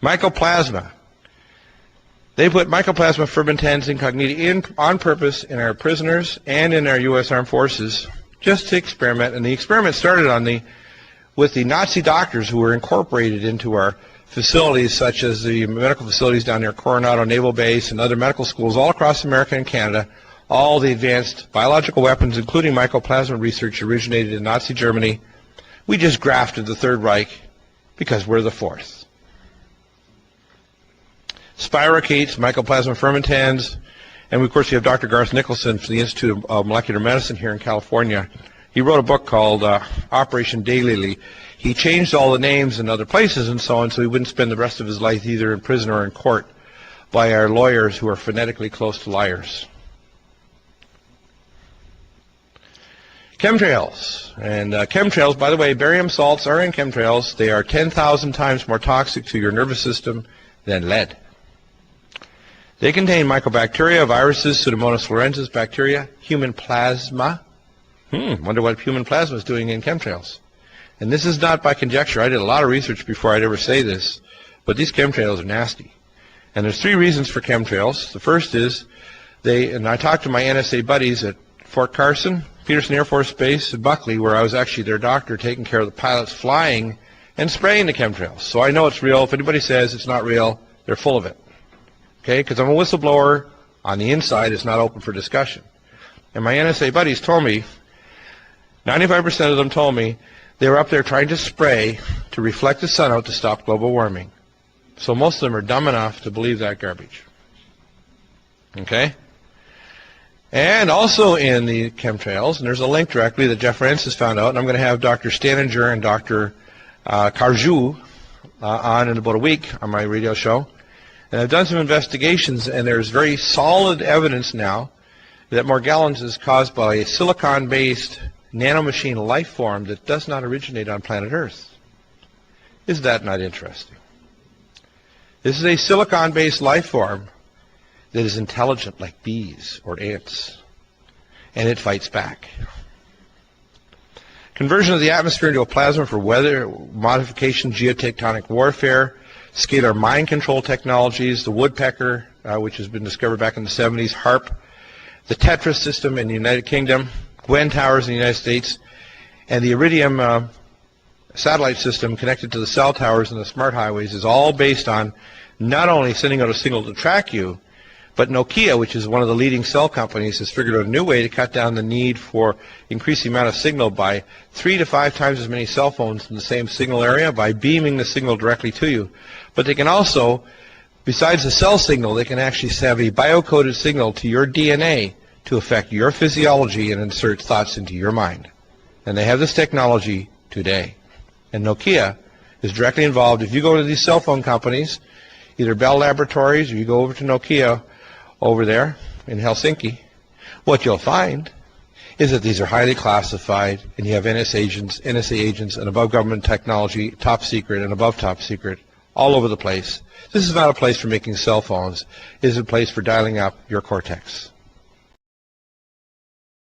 Mycoplasma. They put Mycoplasma fermentans incognita in on purpose in our prisoners and in our U.S. Armed Forces just to experiment. And the experiment started with the Nazi doctors who were incorporated into our facilities, such as the medical facilities down near Coronado Naval Base and other medical schools all across America and Canada. All the advanced biological weapons, including mycoplasma research, originated in Nazi Germany. We just grafted the Third Reich because we're the fourth. Spirochetes, mycoplasma fermentans, and of course we have Dr. Garth Nicholson from the Institute of Molecular Medicine here in California. He wrote a book called Operation Deagle. He changed all the names in other places and so on, so he wouldn't spend the rest of his life either in prison or in court by our lawyers who are phonetically close to liars. Chemtrails. And chemtrails, by the way, barium salts are in chemtrails. They are 10,000 times more toxic to your nervous system than lead. They contain mycobacteria, viruses, Pseudomonas florensis bacteria, human plasma. Wonder what human plasma is doing in chemtrails. And this is not by conjecture. I did a lot of research before I'd ever say this, but these chemtrails are nasty. And there's three reasons for chemtrails. The first is and I talked to my NSA buddies at Fort Carson, Peterson Air Force Base, and Buckley, where I was actually their doctor taking care of the pilots flying and spraying the chemtrails. So I know it's real. If anybody says it's not real, they're full of it. Okay, because I'm a whistleblower. On the inside, it's not open for discussion. And my NSA buddies told me, 95% of them told me, they were up there trying to spray to reflect the sun out to stop global warming. So most of them are dumb enough to believe that garbage. Okay? And also in the chemtrails, and there's a link directly that Jeff Francis found out, and I'm going to have Dr. Staninger and Dr. Carjou on in about a week on my radio show. And I've done some investigations, and there's very solid evidence now that Morgellons is caused by a silicon-based nanomachine life form that does not originate on planet Earth. Is that not interesting? This is a silicon-based life form that is intelligent like bees or ants, and it fights back. Conversion of the atmosphere into a plasma for weather modification, geotectonic warfare, scalar mind control technologies, the Woopecker, which has been discovered back in the 70s, Haarp, the Tetra system in the United Kingdom, Gwen towers in the United States, and the Iridium satellite system connected to the cell towers and the smart highways is all based on not only sending out a signal to track you, but Nokia, which is one of the leading cell companies, has figured out a new way to cut down the need for increasing the amount of signal by 3 to 5 times as many cell phones in the same signal area by beaming the signal directly to you. But they can also, besides the cell signal, they can actually have a biocoded signal to your DNA to affect your physiology and insert thoughts into your mind. And they have this technology today. And Nokia is directly involved. If you go to these cell phone companies, either Bell Laboratories or you go over to Nokia over there in Helsinki, what you'll find is that these are highly classified, and you have NSA agents and above government technology, top secret and above top secret, all over the place. This is not a place for making cell phones. It is a place for dialing up your cortex.